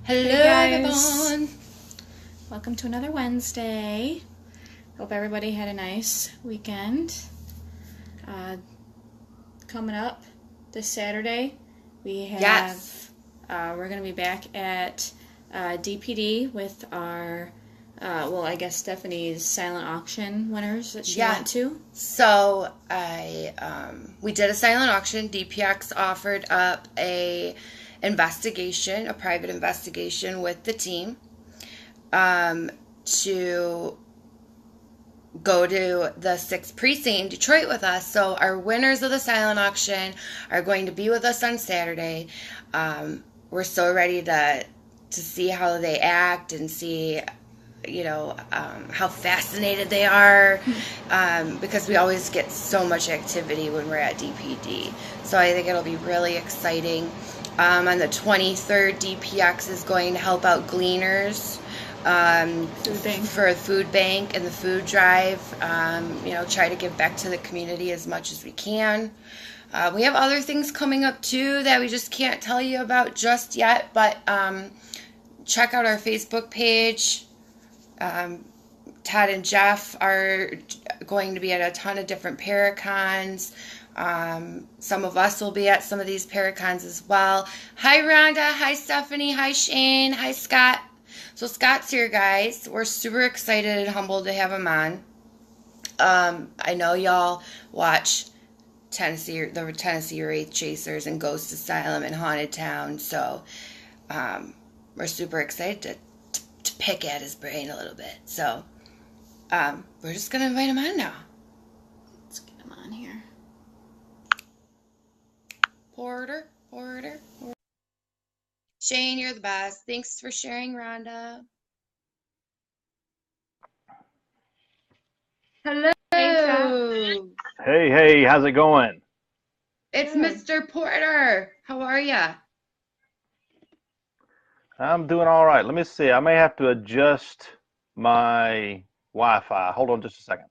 Hello, Hey guys. everyone. Welcome to another Wednesday. Hope everybody had a nice weekend. Coming up this Saturday, we have Yes. We're going to be back at DPD with our I guess Stephanie's silent auction winners that she went to. So we did a silent auction. DPX offered up a private investigation with the team to go to the 6th precinct in Detroit with us. So our winners of the silent auction are going to be with us on Saturday. We're so ready to see how they act and see how fascinated they are, because we always get so much activity when we're at DPD. So I think it'll be really exciting. On the 23rd, DPX is going to help out Gleaners for a food bank and the food drive. Try to give back to the community as much as we can. We have other things coming up too that we just can't tell you about just yet, but check out our Facebook page. Todd and Jeff are going to be at a ton of different Paracons. Some of us will be at some of these Paracons as well. Hi, Rhonda. Hi, Stephanie. Hi, Shane. Hi, Scott. So Scott's here, guys. We're super excited and humbled to have him on. I know y'all watch the Tennessee Wraith Chasers and Ghost Asylum and Haunted Town, so we're super excited to pick at his brain a little bit. So we're just going to invite him on now. Let's get him on here. Porter. Shane, you're the best. Thanks for sharing, Rhonda. Hello. Hey, how's it going? It's Mr. Porter. How are ya? I'm doing all right. Let me see. I may have to adjust my Wi-Fi. Hold on just a second.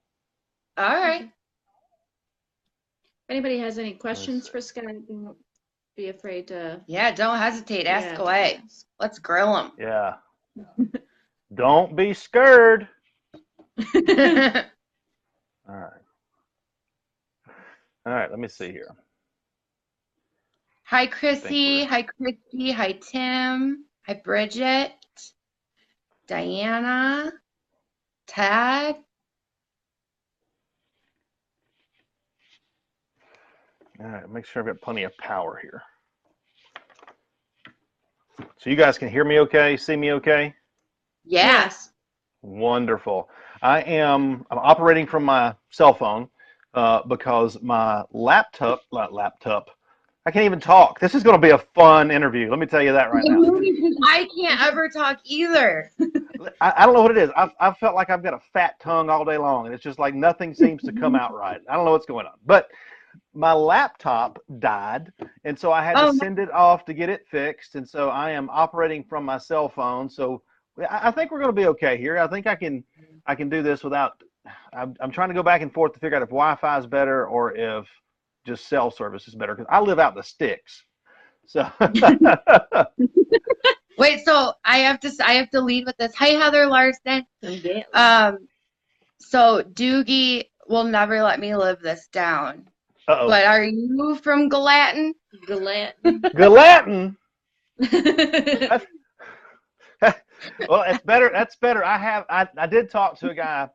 All right. If anybody has any questions for Scott, don't be afraid to. Yeah, don't hesitate. Ask away. Let's grill him. Yeah. Don't be scared. All right, let me see here. Hi, Chrissy. Hi, Christy. Hi, Tim. Hi, Bridget. Diana. Ted. All right, make sure I've got plenty of power here. So you guys can hear me okay? See me okay? Yes. Wonderful. I'm operating from my cell phone because my laptop, I can't even talk. This is going to be a fun interview. Let me tell you that right now. I can't ever talk either. I don't know what it is. I've felt like I've got a fat tongue all day long, and it's just like nothing seems to come out right. I don't know what's going on. But my laptop died, and so I had to send it off to get it fixed, and so I am operating from my cell phone. So I think we're going to be okay here. I think I can do this without. I'm trying to go back and forth to figure out if Wi-Fi is better or if just cell service is better, because I live out in the sticks. So wait, so I have to lead with this. Hi, Heather Larson. So Doogie will never let me live this down. Uh-oh. But are you from Gallatin? Gallatin? Well, it's better. That's better. I did talk to a guy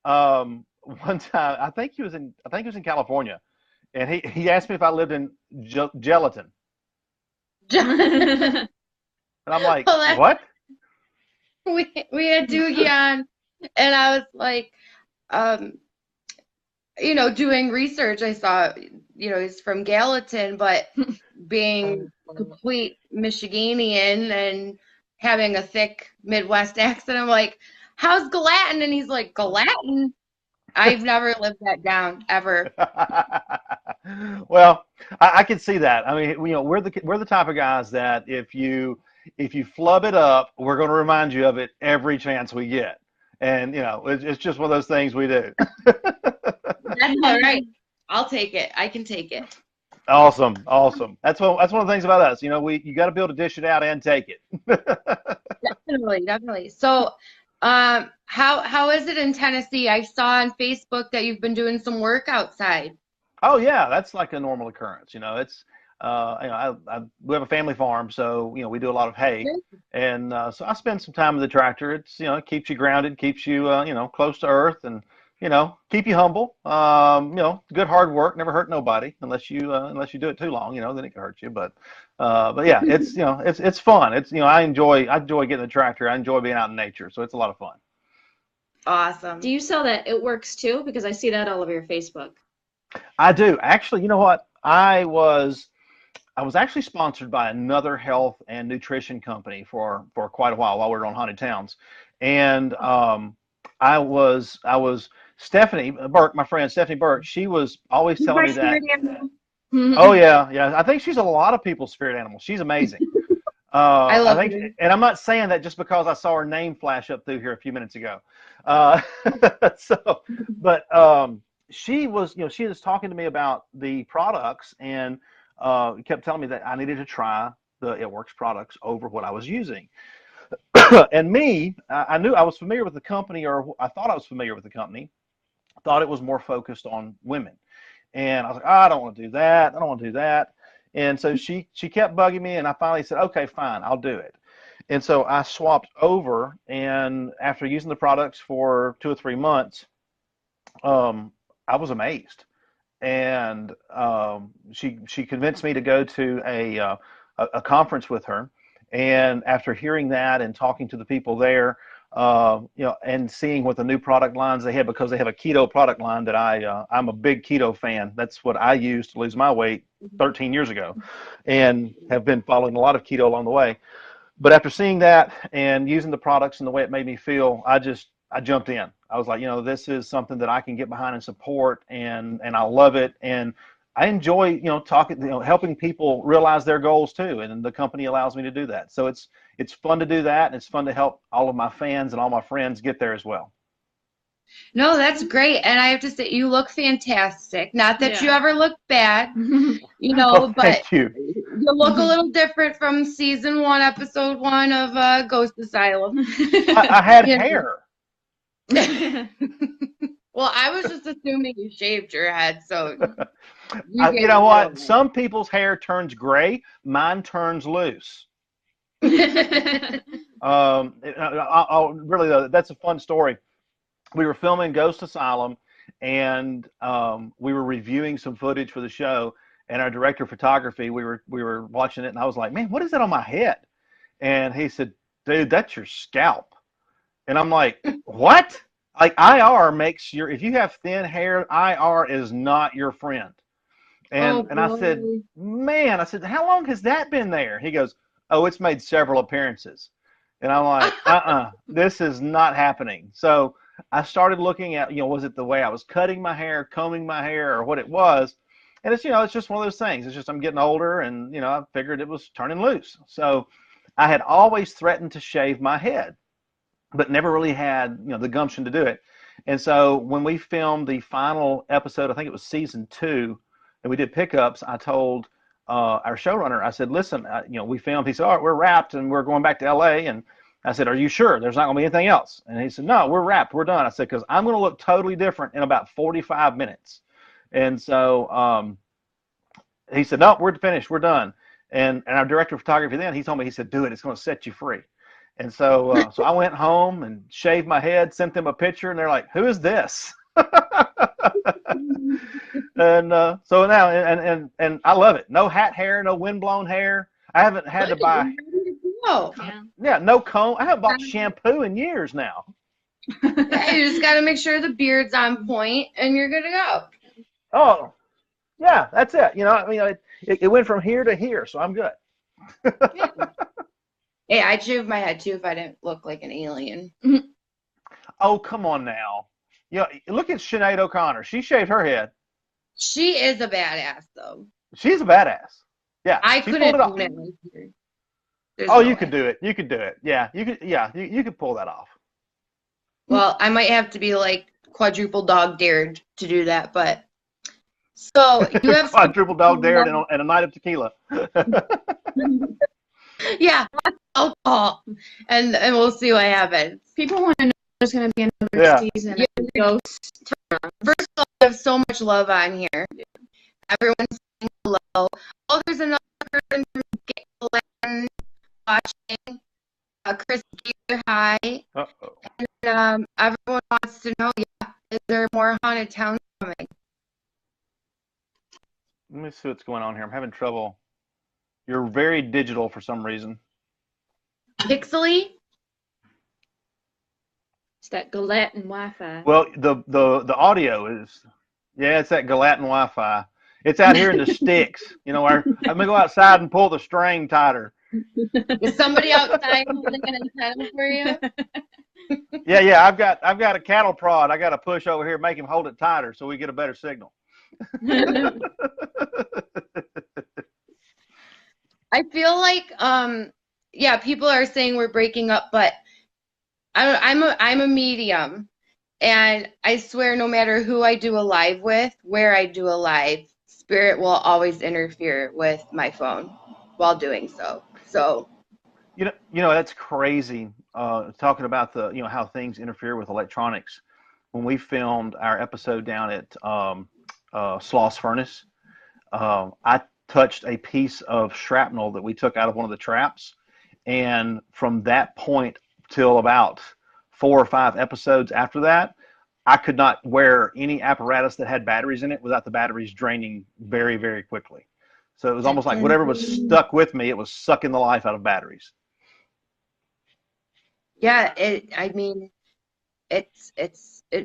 one time. I think he was in California, and he asked me if I lived in Gelatin. And I'm like, what? We had Doogie on, and I was like, doing research. I saw, he's from Gallatin, but being complete Michiganian and having a thick Midwest accent, I'm like, how's Gallatin? And he's like, Gallatin? I've never lived that down ever. Well, I can see that. I mean, we're the type of guys that if you flub it up, we're going to remind you of it every chance we get. And it's just one of those things we do. That's all right. I'll take it. I can take it. Awesome. That's one of the things about us. You got to be able to dish it out and take it. definitely. So, how is it in Tennessee? I saw on Facebook that you've been doing some work outside. Oh yeah, that's like a normal occurrence. It's we have a family farm, so we do a lot of hay, and so I spend some time with the tractor. It's it keeps you grounded, keeps you close to earth, and keep you humble. Good hard work never hurt nobody unless you do it too long. Then it can hurt you. But yeah, it's fun. I enjoy getting the tractor. I enjoy being out in nature, so it's a lot of fun. Awesome. Do you sell that It Works too? Because I see that all over your Facebook. I do. Actually, you know what? I was actually sponsored by another health and nutrition company for quite a while we were on Haunted Towns. And I was Stephanie Burke, my friend Stephanie Burke, she was always telling me that. Oh yeah. I think she's a lot of people's spirit animal. She's amazing. I love her. And I'm not saying that just because I saw her name flash up through here a few minutes ago. She was talking to me about the products and kept telling me that I needed to try the It Works products over what I was using. And I knew I was familiar with the company, or I thought I was familiar with the company, thought it was more focused on women. And I was like, I don't want to do that. I don't want to do that. And so she kept bugging me, and I finally said, okay, fine, I'll do it. And so I swapped over, and after using the products for 2 or 3 months, I was amazed. And she convinced me to go to a conference with her. And after hearing that and talking to the people there, and seeing what the new product lines they have, because they have a keto product line that I'm a big keto fan. That's what I used to lose my weight 13 years ago, and have been following a lot of keto along the way. But after seeing that and using the products and the way it made me feel, I jumped in. I was like, this is something that I can get behind and support, and I love it. And I enjoy, talking, helping people realize their goals too. And the company allows me to do that. So it's fun to do that. And it's fun to help all of my fans and all my friends get there as well. No, that's great. And I have to say, you look fantastic. Not that you ever look bad, but thank you. You look a little different from season 1, episode 1 of Ghost Asylum. I had hair. Well, I was just assuming you shaved your head, so. You know what? Some people's hair turns gray. Mine turns loose. Really, though, that's a fun story. We were filming Ghost Asylum, and we were reviewing some footage for the show. And our director of photography, we were watching it, and I was like, "Man, what is that on my head?" And he said, "Dude, that's your scalp." And I'm like, "What?" Like, IR makes if you have thin hair, IR is not your friend. And I said, "Man," I said, "how long has that been there?" He goes, "Oh, it's made several appearances." And I'm like, this is not happening. So I started looking at, was it the way I was cutting my hair, combing my hair, or what it was? And it's, it's just one of those things. It's just I'm getting older, and, I figured it was turning loose. So I had always threatened to shave my head, but never really had, the gumption to do it. And so when we filmed the final episode, I think it was season 2, and we did pickups, I told our showrunner, I said, "Listen, we filmed." He said, "All right, we're wrapped, and we're going back to LA." And I said, "Are you sure there's not going to be anything else?" And he said, "No, we're wrapped. We're done." I said, "Because I'm going to look totally different in about 45 minutes. And so he said, "No, we're finished. We're done." And our director of photography then, he told me, he said, "Do it. It's going to set you free." And so so I went home and shaved my head, sent them a picture, and they're like, "Who is this?" And so now, and I love it. No hat hair, no windblown hair. I haven't had to buy. Yeah, no comb. I haven't bought shampoo in years now. Yeah, you just got to make sure the beard's on point, and you're good to go. Oh, yeah, that's it. It went from here to here, so I'm good. Yeah. Hey, I'd shave my head too if I didn't look like an alien. Oh, come on now. Look at Sinead O'Connor. She shaved her head. She is a badass, though. She's a badass. Yeah, I couldn't do it. Oh, you could do it. You could do it. Yeah, you could. Yeah, you could pull that off. Well, I might have to be like quadruple dog dared to do that, but so you have quadruple dog dared and a night of tequila. Yeah, alcohol, and we'll see what happens. People want to know there's going to be another Yeah. season of Ghost. First of all, we have so much love on here. Everyone's saying hello. Oh, there's another person from Galen watching. Chris Gator, hi. Uh-oh. And everyone wants to know, is there more haunted towns coming? Let me see what's going on here. I'm having trouble. You're very digital for some reason. Pixely? It's that Galette and Wi-Fi. Well, the audio is, yeah, it's that Gallatin Wi-Fi. It's out here in the sticks. You know, I'm gonna go outside and pull the string tighter. Is somebody outside holding an antenna for you? Yeah. I've got a cattle prod. I got to push over here, make him hold it tighter so we get a better signal. I feel like, people are saying we're breaking up, but I'm a medium, and I swear no matter who I do a live with, where I do a live, spirit will always interfere with my phone while doing so. So, You know that's crazy. Talking about how things interfere with electronics. When we filmed our episode down at Sloss Furnace, I touched a piece of shrapnel that we took out of one of the traps, and from that point till about 4 or 5 episodes after that, I could not wear any apparatus that had batteries in it without the batteries draining very, very quickly. So it was almost like whatever was stuck with me, it was sucking the life out of batteries. yeah, it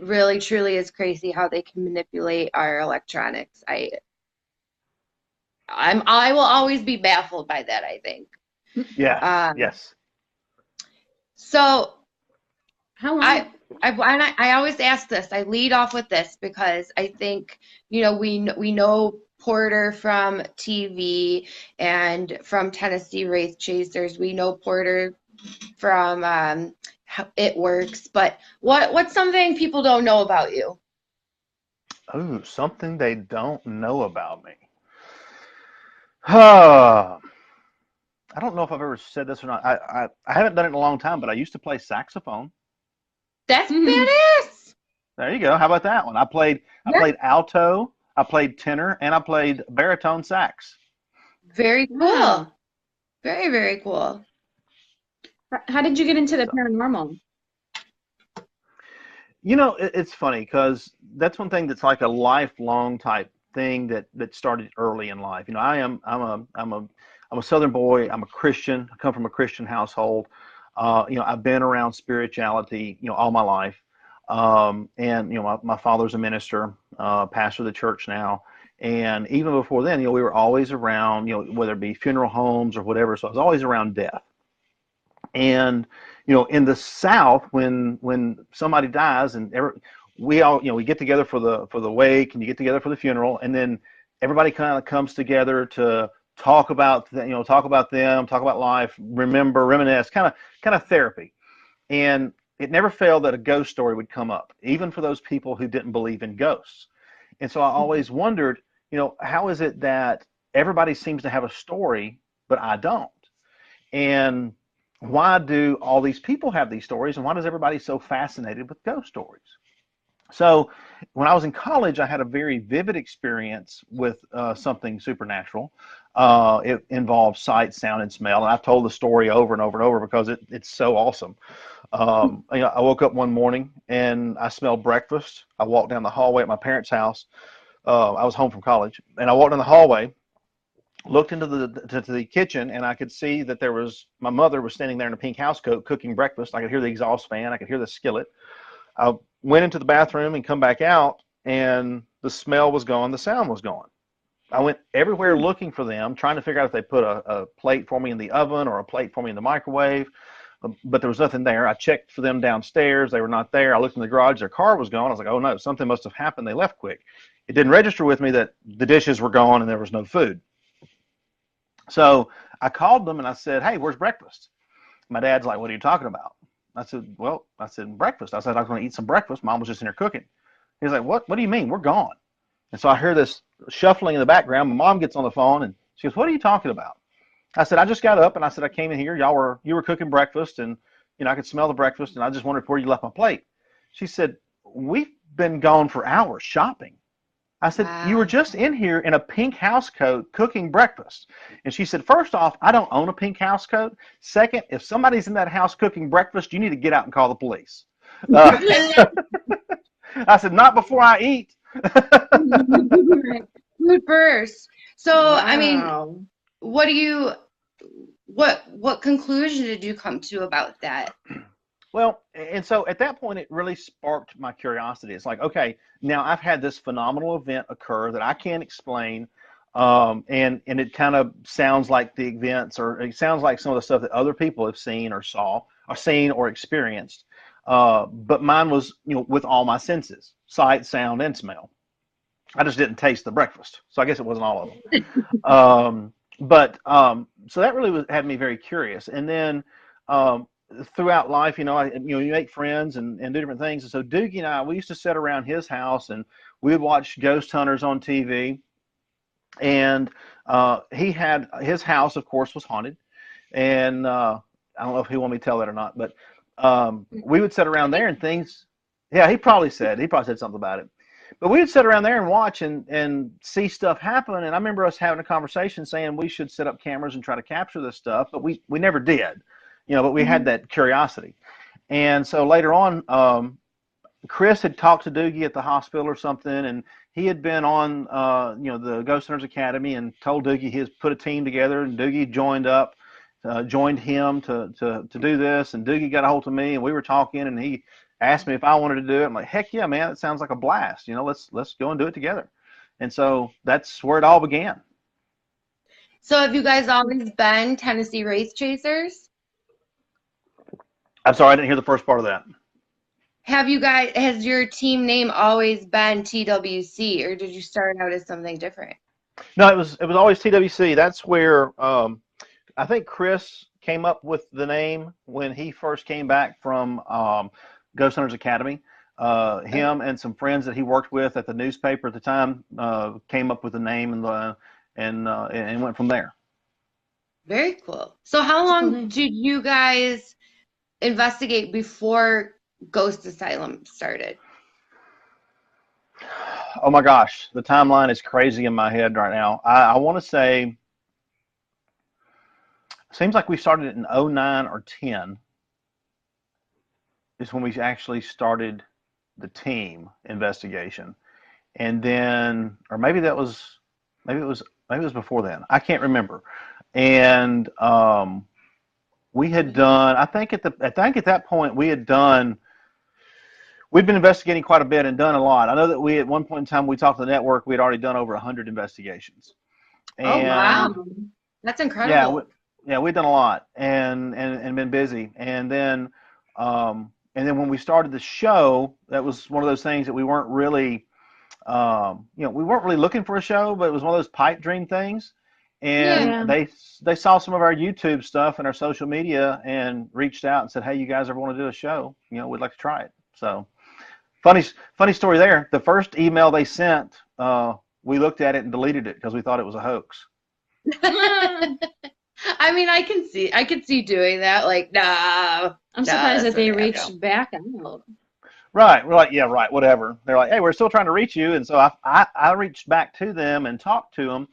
really truly is crazy how they can manipulate our electronics. I will always be baffled by that, I think. Yeah. Yes. So How long? I always ask this. I lead off with this because I think, we know Porter from TV and from Tennessee Wraith Chasers. We know Porter from How It Works. But what's something people don't know about you? Oh, something they don't know about me. I don't know if I've ever said this or not. I haven't done it in a long time, but I used to play saxophone. That's badass. There you go. How about that one? I played alto, I played tenor, and I played baritone sax. Very cool. Wow. Very, very cool. How did you get into the paranormal? It's funny because that's one thing that's like a lifelong type thing that started early in life. I'm a Southern boy. I'm a Christian. I come from a Christian household. I've been around spirituality, all my life. And my father's a minister, pastor of the church now. And even before then, we were always around, whether it be funeral homes or whatever. So I was always around death. And, in the South, when somebody dies and we all, we get together for the wake and you get together for the funeral, and then everybody kind of comes together to talk about them, talk about life, reminisce, kind of therapy. And it never failed that a ghost story would come up, even for those people who didn't believe in ghosts. And so I always wondered, how is it that everybody seems to have a story, but I don't? And why do all these people have these stories, and why is everybody so fascinated with ghost stories? So when I was in college, I had a very vivid experience with something supernatural. It involved sight, sound, and smell. And I've told the story over and over and over because it's so awesome. I woke up one morning and I smelled breakfast. I walked down the hallway at my parents' house. I was home from college, and I walked down the hallway, looked into the kitchen, and I could see that my mother was standing there in a pink housecoat cooking breakfast. I could hear the exhaust fan. I could hear the skillet. I went into the bathroom and come back out, and the smell was gone. The sound was gone. I went everywhere looking for them, trying to figure out if they put a plate for me in the oven or a plate for me in the microwave, but there was nothing there. I checked for them downstairs. They were not there. I looked in the garage. Their car was gone. I was like, oh, no, something must have happened. They left quick. It didn't register with me that the dishes were gone and there was no food. So I called them and I said, hey, where's breakfast? My dad's like, what are you talking about? I said, breakfast. I said, I was going to eat some breakfast. Mom was just in here cooking. He's like, what do you mean? We're gone. And so I hear this shuffling in the background. My mom gets on the phone and she goes, what are you talking about? I said, I just got up and I said, I came in here. You were cooking breakfast, and I could smell the breakfast, and I just wondered where you left my plate. She said, we've been gone for hours shopping. I said, you were Wow. just in here in a pink house coat cooking breakfast. And she said, first off, I don't own a pink house coat. Second, if somebody's in that house cooking breakfast, you need to get out and call the police. Uh, I said, not before I eat. Food first. So, I mean, Wow. what do you, what conclusion did you come to about that? Well, and so at that point, it really sparked my curiosity. It's like, okay, now I've had this phenomenal event occur that I can't explain, and it kind of sounds like the events, or it sounds like some of the stuff that other people have seen or saw, or seen or experienced. But mine was, with all my senses, sight, sound, and smell. I just didn't taste the breakfast, so I guess it wasn't all of them. So that really had me very curious. And then throughout life, you make friends and do different things. And so Doogie and I, we used to sit around his house and we would watch ghost hunters on TV. And he had his house, of course, was haunted. And I don't know if he wanted me to tell that or not, but we would sit around there and things. Yeah, he probably said something about it. But we would sit around there and watch and see stuff happen. And I remember us having a conversation saying we should set up cameras and try to capture this stuff, but we never did, but we had that curiosity. And so later on, Chris had talked to Doogie at the hospital or something, and he had been on, the Ghost Hunters Academy and told Doogie he has put a team together, and Doogie joined him to do this. And Doogie got a hold of me, and we were talking, and he asked me if I wanted to do it. I'm like, heck yeah, man, it sounds like a blast. Let's go and do it together. And so that's where it all began. So have you guys always been Tennessee Race Chasers? I'm sorry, I didn't hear the first part of that. Has your team name always been TWC, or did you start out as something different? No, it was always TWC. That's where I think Chris came up with the name when he first came back from Ghost Hunters Academy. Him and some friends that he worked with at the newspaper at the time came up with the name and went from there. Very cool. So how long did you guys investigate before Ghost Asylum started? Oh my gosh, the timeline is crazy in my head right now. I want to say, seems like we started it in 09 or 10 is when we actually started the team investigation. And then, or maybe it was before then. I can't remember. And we had done, I think at that point we'd been investigating quite a bit and done a lot. I know that at one point in time we talked to the network, we had already done over 100 investigations. And, oh wow, that's incredible. We've done a lot and been busy. And then when we started the show, that was one of those things that we weren't really, we weren't really looking for a show, but it was one of those pipe dream things. And they saw some of our YouTube stuff and our social media and reached out and said, hey, you guys ever want to do a show? We'd like to try it. So funny story there. The first email they sent, we looked at it and deleted it because we thought it was a hoax. I mean, I could see doing that. Like, nah. I'm surprised that they reached back out. Right. We're like, yeah, right, whatever. They're like, hey, we're still trying to reach you. And so I reached back to them and talked to them.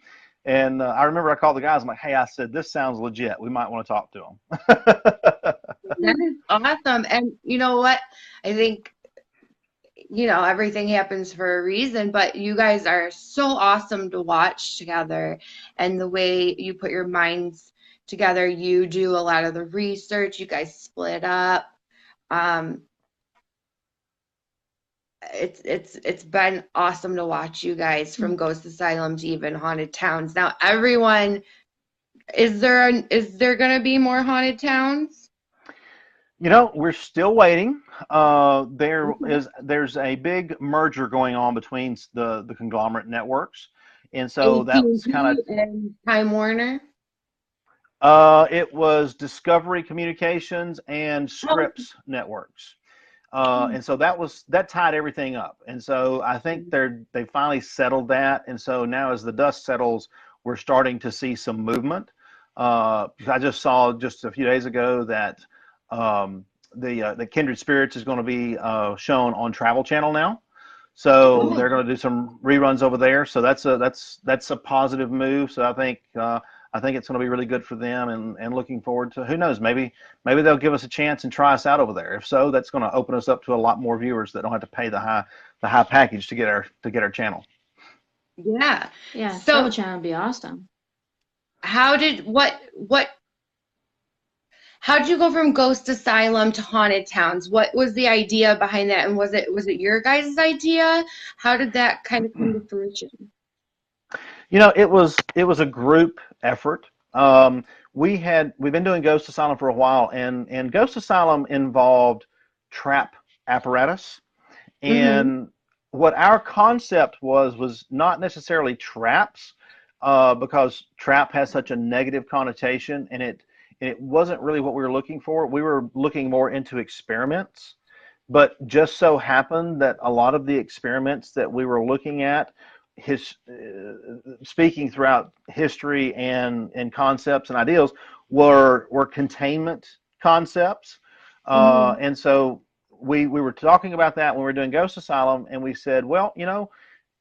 And I remember I called the guys. I'm like, hey, I said, this sounds legit. We might want to talk to them. That is awesome. And you know what? I think, everything happens for a reason, but you guys are so awesome to watch together. And the way you put your minds together, you do a lot of the research. You guys split up. It's been awesome to watch you guys from Ghost Asylum to even Haunted Towns. Now, everyone, is there going to be more Haunted Towns? We're still waiting. There's a big merger going on between the conglomerate networks, and so that was kind of Time Warner. It was Discovery Communications and Scripps Networks. And so that tied everything up. And so I think they finally settled that. And so now as the dust settles, we're starting to see some movement. I just saw just a few days ago that the Kindred Spirits is going to be shown on Travel Channel now. So they're going to do some reruns over there. So that's a positive move. So I think it's going to be really good for them, and looking forward to, who knows, maybe they'll give us a chance and try us out over there. If so, that's going to open us up to a lot more viewers that don't have to pay the high package to get our channel. Yeah. Yeah. So Travel Channel would be awesome. how'd you go from Ghost Asylum to Haunted Towns? What was the idea behind that? And was it your guys' idea? How did that kind of come to fruition? It was a group effort. We've been doing Ghost Asylum for a while, and Ghost Asylum involved trap apparatus. And what our concept was not necessarily traps, because trap has such a negative connotation, and it wasn't really what we were looking for. We were looking more into experiments, but just so happened that a lot of the experiments that we were looking at, speaking throughout history and concepts and ideals, were containment concepts. And so we were talking about that when we were doing Ghost Asylum, and we said, well,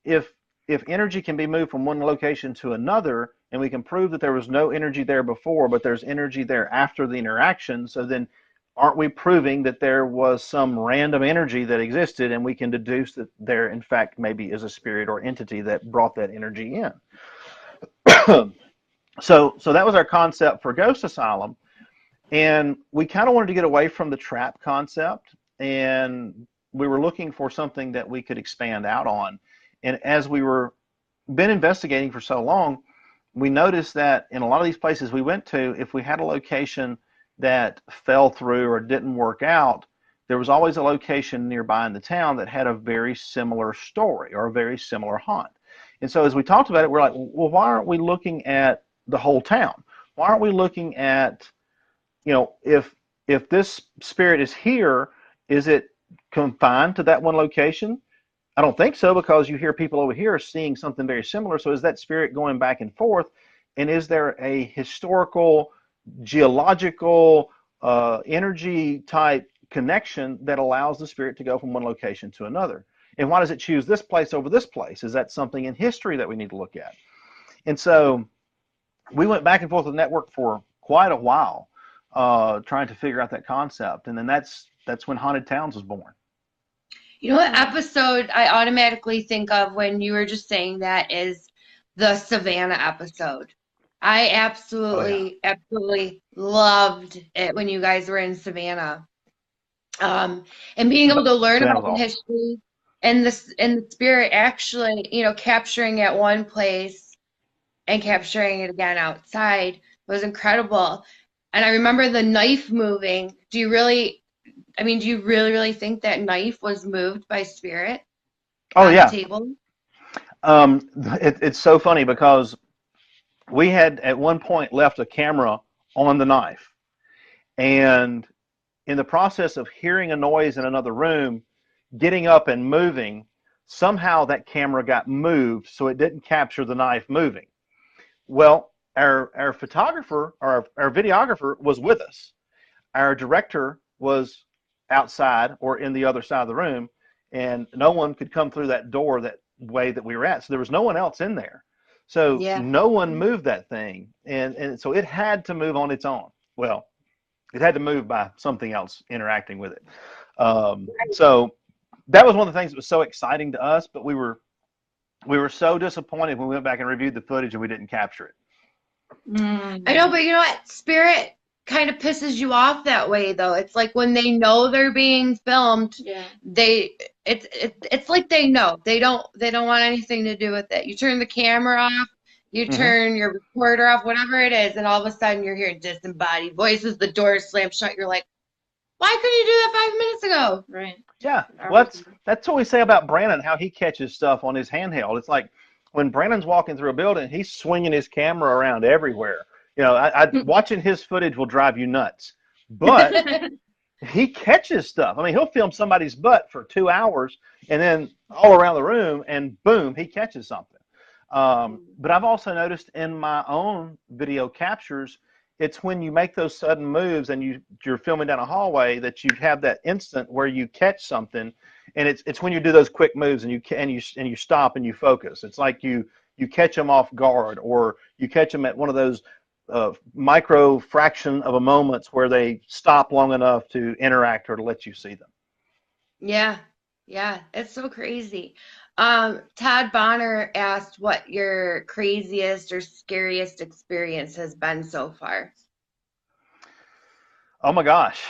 if energy can be moved from one location to another, and we can prove that there was no energy there before, but there's energy there after the interaction, so then aren't we proving that there was some random energy that existed, and we can deduce that there, in fact, maybe is a spirit or entity that brought that energy in? So that was our concept for Ghost Asylum, and we kind of wanted to get away from the trap concept, and we were looking for something that we could expand out on. And as we were been investigating for so long, we noticed that in a lot of these places we went to, if we had a location that fell through or didn't work out, there was always a location nearby in the town that had a very similar story or a very similar haunt. And so as we talked about it, we're like, well, why aren't we looking at the whole town? Why aren't we looking at, if this spirit is here, is it confined to that one location? I don't think so, because you hear people over here seeing something very similar. So is that spirit going back and forth? And is there a historical, geological, energy type connection that allows the spirit to go from one location to another? And why does it choose this place over this place? Is that something in history that we need to look at? And so we went back and forth with the network for quite a while, trying to figure out that concept. And then that's when Haunted Towns was born. What episode I automatically think of when you were just saying that is the Savannah episode. I absolutely loved it when you guys were in Savannah. And being able to learn about the history and the spirit actually, capturing it one place and capturing it again outside was incredible. And I remember the knife moving. Do you really, really think that knife was moved by spirit? Oh, yeah. The table? It's so funny because we had at one point left a camera on the knife, and in the process of hearing a noise in another room, getting up and moving, somehow that camera got moved so it didn't capture the knife moving. Well, our photographer or our videographer was with us. Our director was outside or in the other side of the room, and no one could come through that door that way that we were at. So there was no one else in there. So no one moved that thing. And so it had to move on its own. Well, it had to move by something else interacting with it. So that was one of the things that was so exciting to us, but we were so disappointed when we went back and reviewed the footage and we didn't capture it. I know, but you know what? Spirit kind of pisses you off that way, though. It's like when they know they're being filmed, it's like they know they don't want anything to do with it. You turn the camera off, you turn your recorder off, whatever it is, and all of a sudden you're hearing disembodied voices. The door slam shut. You're like, why couldn't you do that 5 minutes ago? Right. Yeah. Well, that's what we say about Brandon, how he catches stuff on his handheld. It's like when Brandon's walking through a building, he's swinging his camera around everywhere. Watching his footage will drive you nuts, but he catches stuff. I mean, he'll film somebody's butt for 2 hours and then all around the room, and boom, he catches something. But I've also noticed in my own video captures it's when you make those sudden moves and you're filming down a hallway that you have that instant where you catch something, and it's when you do those quick moves and you stop and you focus. It's like you catch them off guard, or you catch them at one of those micro fraction of a moments where they stop long enough to interact or to let you see them. Yeah, yeah, it's so crazy. Todd Bonner asked what your craziest or scariest experience has been so far. Oh my gosh.